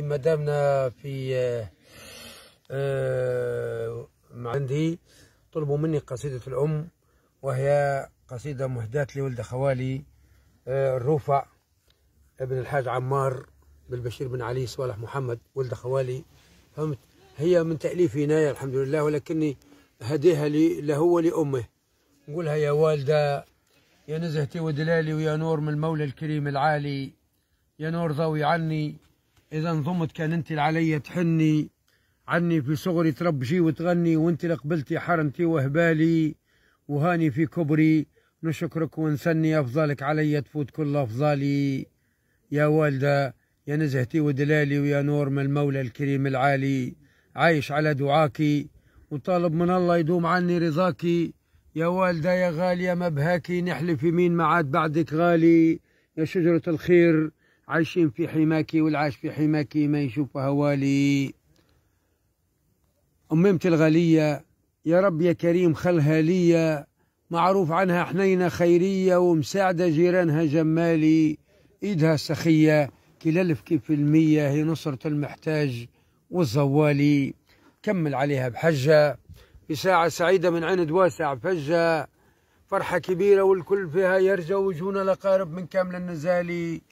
مدامنا في عندي طلبوا مني قصيدة الأم، وهي قصيدة مهداة لولد خوالي الروفع ابن الحاج عمار بن بشير بن علي صالح محمد ولد خوالي. فهمت؟ هي من تأليف عناية الحمد لله، ولكني هديها له ولأمه. نقولها: يا والدة يا نزهتي ودلالي، ويا نور من المولى الكريم العالي، يا نور ضوي عني إذا انضمت كان انت علي تحني، عني في صغري تربجي وتغني، وانت لقبلتي حرمتي وهبالي، وهاني في كبري نشكرك ونسني، أفضالك علي تفوت كل أفضالي. يا والدة يا نزهتي ودلالي، ويا نور من المولى الكريم العالي، عايش على دعاكي وطالب من الله يدوم عني رضاكي. يا والدة يا غالية مبهاكي، نحلف يمين ما عاد بعدك غالي، يا شجرة الخير عايشين في حماكي، والعاش في حماكي ما يشوف هوالي. أممتي الغالية يا رب يا كريم خلها ليا، معروف عنها حنينة خيرية، ومساعدة جيرانها جمالي، إيدها سخية كل 1000 كيف المية، هي نصرة المحتاج والزوالي. كمل عليها بحجة في ساعة سعيدة من عند واسع فجة، فرحة كبيرة والكل فيها يرجى، وجونا الأقارب من كامل النزالي،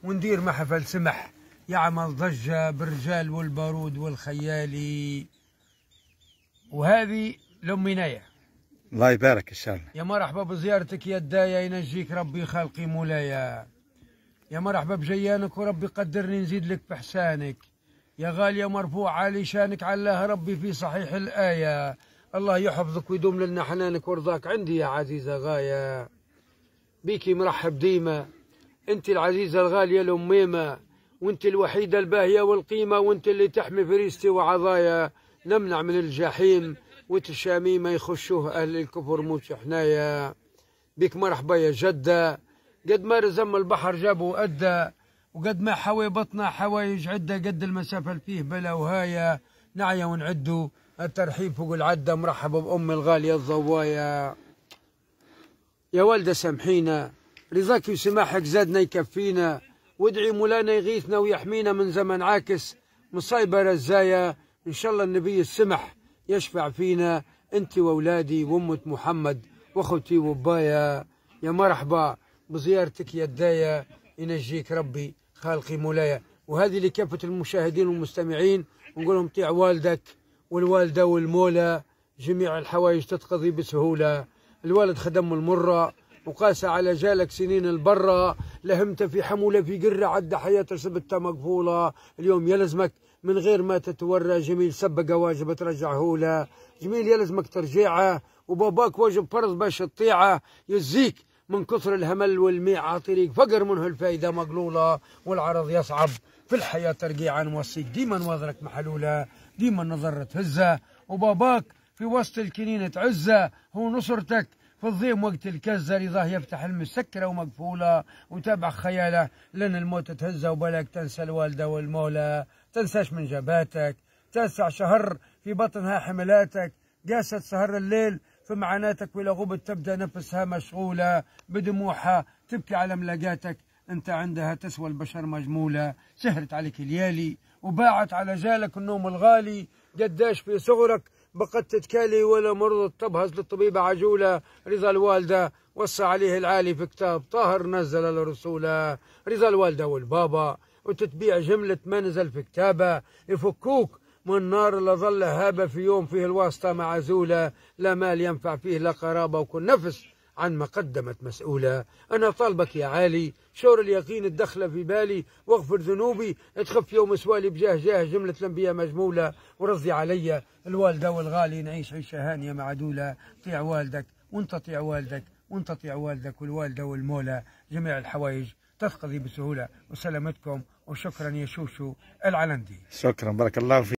وندير محفل سمح يعمل ضجة بالرجال والبارود والخيالي. وهذه لأم عناية. الله يبارك إن شاء الله. يا مرحبا بزيارتك يا الداية، ينجيك ربي خلقي مولايا. يا مرحبا بجيانك وربي قدرني نزيد لك بإحسانك. يا غالية مرفوع عالي شانك، علاه ربي في صحيح الآية. الله يحفظك ويدوم لنا حنانك ورضاك عندي يا عزيزة غاية. بيكي مرحب ديما، انت العزيزة الغالية الأميمة، وانت الوحيدة الباهية والقيمة، وانت اللي تحمي فريستي وعضايا. نمنع من الجحيم وتشاميمة يخشوه أهل الكفر موش حنايا. بك مرحبا يا جدة، قد ما رزم البحر جابوا أدى، وقد ما حوي بطنا حوايج عدة، قد المسافة اللي فيه بلا وهاية. نعيا ونعدوا الترحيب فوق العدة، مرحبا بأم الغالية الضوايا. يا والدة سامحينا، رضاك وسماحك زادنا يكفينا، وادعي مولانا يغيثنا ويحمينا من زمن عاكس مصايبة رزايا. إن شاء الله النبي السمح يشفع فينا، أنت وأولادي وأمة محمد وأخوتي وبايا. يا مرحبا بزيارتك يا الداية، ينجيك ربي خالقي مولايا. وهذه لكافة المشاهدين والمستمعين، ونقول لهم طيع والدك والوالدة والمولى، جميع الحوائج تتقضي بسهولة. الوالد خدم المرة وقاس على جالك سنين البرة، لهمت في حمولة في قرة عد حياته سبتها مقفولة. اليوم يلزمك من غير ما تتورى، جميل سبق واجب ترجعه له، جميل يلزمك ترجيعه، وباباك واجب فرض باش تطيعه. يزيك من كثر الهمل والميعة طريق فقر منه الفايدة مقلولة، والعرض يصعب في الحياة ترقيعا. نوصيك ديما نظرك محلولة، ديما نظرة هزة، وباباك في وسط الكنينة عزة، هو نصرتك في الضيم وقت الكزة، رضاه يفتح المسكرة ومقفولة، وتابع خياله لن الموت تهزه، وبلاك تنسى الوالدة والمولى. تنساش من جباتك، تسع شهر في بطنها حملاتك، قاست سهر الليل في معاناتك، ولا غبت تبدا نفسها مشغولة بدموعها تبكي على ملاقاتك. انت عندها تسوى البشر مجمولة، سهرت عليك ليالي وباعت على جالك النوم الغالي. قداش في صغرك بقت تتكالي، ولا مرضت تبهز للطبيبة عجولة. رضا الوالدة وصى عليه العالي في كتاب طاهر نزل الرسولة. رضا الوالدة والبابا وتتبيع جملة ما نزل في كتابه، يفكوك من النار اللي ظل هابة في يوم فيه الواسطة معزولة. لا مال ينفع فيه لا قرابة، وكل نفس عن ما قدمت مسؤولة. أنا طالبك يا عالي شور اليقين الدخلة في بالي، واغفر ذنوبي تخف يوم سوالي، بجاه جاه جملة الأنبياء مجمولة. ورضي علي الوالدة والغالي، نعيش عيشة هانية معدولة. طيع والدك وانت طيع والدك، وانت طيع والدك والوالدة والمولى، جميع الحوائج تتقضي بسهولة. وسلامتكم، وشكرا يا شوشو العلندي. شكرا، بارك الله فيك.